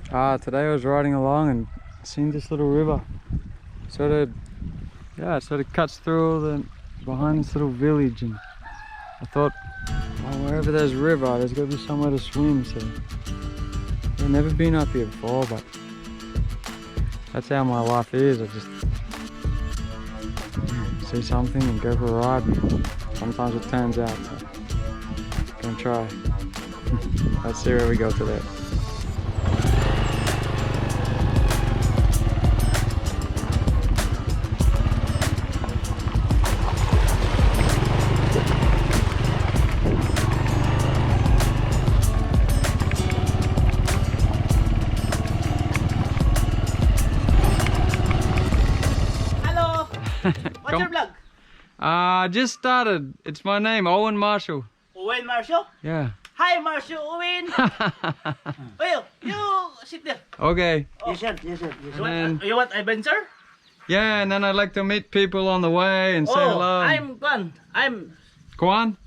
Today I was riding along and seen this little river. It sort of cuts through behind this little village, and I thought, oh, wherever there's a river, there's got to be somewhere to swim. So I've never been up here before, but that's how my life is. I just see something and go for a ride, and sometimes it turns out. So I'm gonna try. Let's see where we go today. What's your vlog? Just started. It's my name, Owen Marshall. Owen Marshall? Yeah. Hi Marshall Owen! Well, you sit there. Okay. Oh. Yes, sir. You want adventure? Yeah, and then I'd like to meet people on the way and say hello. I'm Juan. I'm Juan?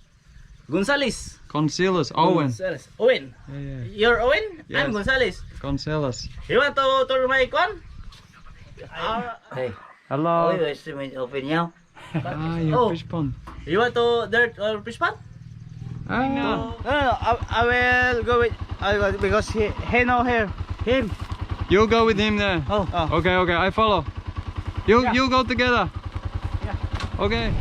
Gonzales. Gonzales. Owen. Gonzales. Owen. Yeah. You're Owen? Yes. I'm Gonzales. Gonzales. You want to tour my Juan? Hey, Hello. always open now. Your fish pond. You want to dirt or fish pond? No. I will go with because he know him. You'll go with him there. Oh. Okay, I follow. You go together. Yeah. Okay.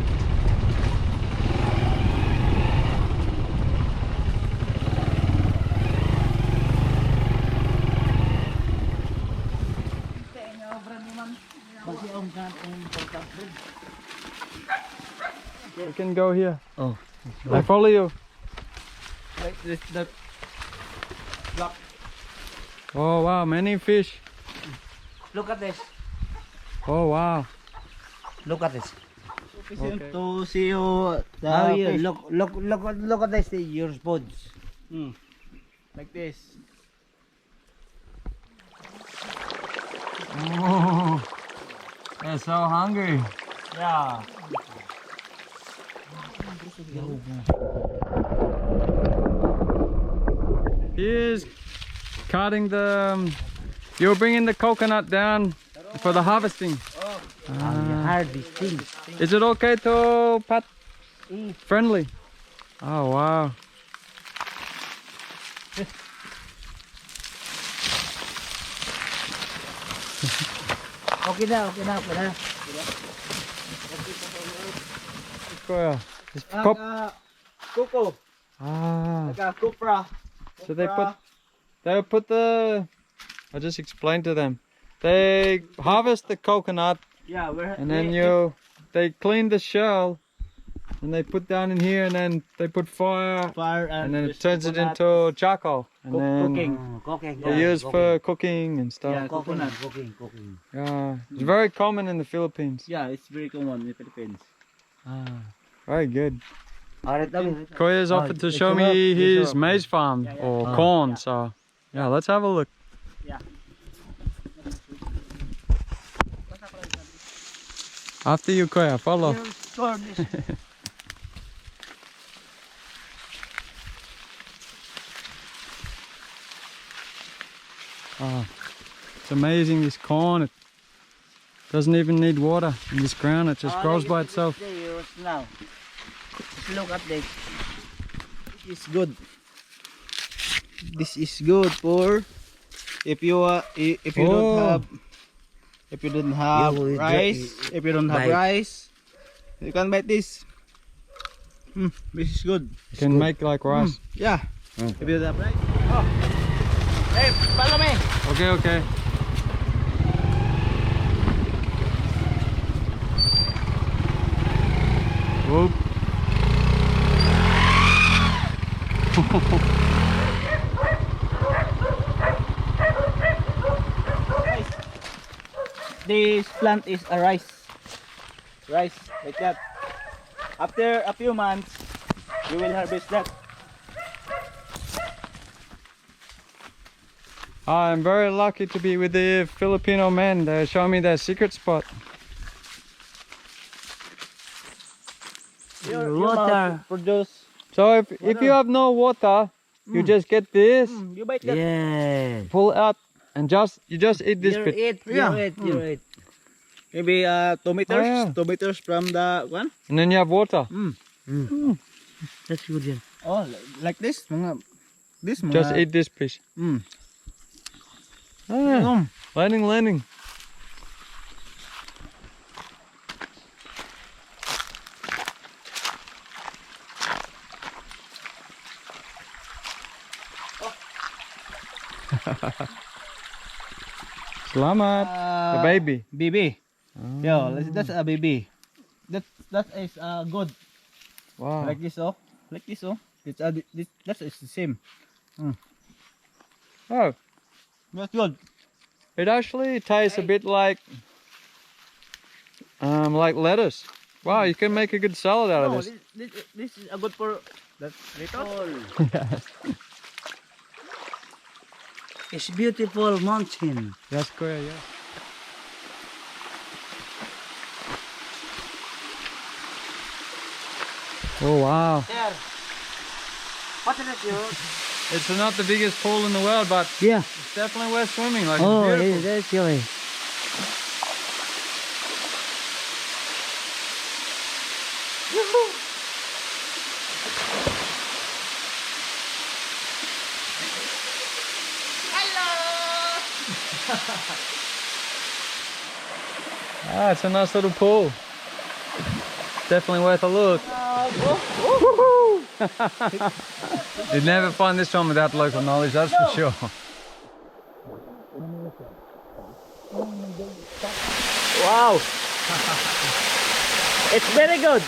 You can go here. Oh. I follow you. Like this, that. Block. Oh wow, many fish. Look at this. Oh wow. Look at this. Okay. To see you the How you fish. look at this. Your spoons. Like this. Oh, they're so hungry. Yeah. Here's cutting the. You're bringing the coconut down for the harvesting. Hard these things. Is it okay to pat? Friendly. Oh wow. Okay na. It's cop. Coco. Ah. Copra. So they put the. I just explained to them. They harvest the coconut Yeah, and then they clean the shell and they put down in here and then they put fire and then it turns it into charcoal and then Cooking. they use for cooking and stuff. Yeah, coconut. Cooking. Yeah, it's very common in the Philippines. Yeah, it's very common in the Philippines. Very good. Alright, Koya's offered to show me his maize farm or corn, so yeah, let's have a look. Yeah. After you, Koya, follow. Oh, it's amazing, this corn. It doesn't even need water in this ground, it just grows by itself. Now, look at this. It's good. This is good for if you don't have rice. If you don't have rice, you can make this. This is good. You can make like rice. Yeah. If you don't have rice. Oh. Hey, follow me. Okay. Whoop. This plant is a rice like that. After a few months you will harvest that. I'm very lucky to be with the Filipino men. They're showing me their secret spot. Your Water. produce. So if you have no water, you just get this, You bite that. Yeah. pull out, And you just eat this You bit. eat, Yeah. you eat, you eat. Maybe 2 meters, Oh, yeah. 2 meters from the one. And then you have water. That's good yan. Oh, like this, this mga. Just eat this piece. Mm. Ah, landing. Selamat. The baby. Baby. Oh. Yo, that's a baby. That is good. Wow. Like this, oh. Like this, oh. That is the same. Oh, That's good. it actually tastes a bit like lettuce. Wow, you can make a good salad out of No, this. this is a good for that little. Yes. It's beautiful mountain. That's correct, yeah. Oh wow. There. What is it, you? It's not the biggest pool in the world, but Yeah. it's definitely worth swimming. Like, Oh, it's beautiful. that's really. Ah, it's a nice little pool. Definitely worth a look. You'd never find this one without local knowledge, that's for sure. Wow. It's very good.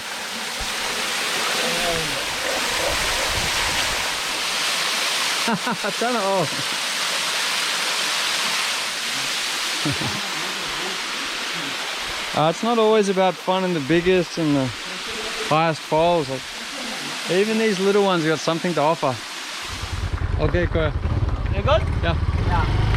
Turn it off. It's not always about finding the biggest and the highest falls. Like, even these little ones got something to offer. Okay, cool. You good? Yeah. Yeah.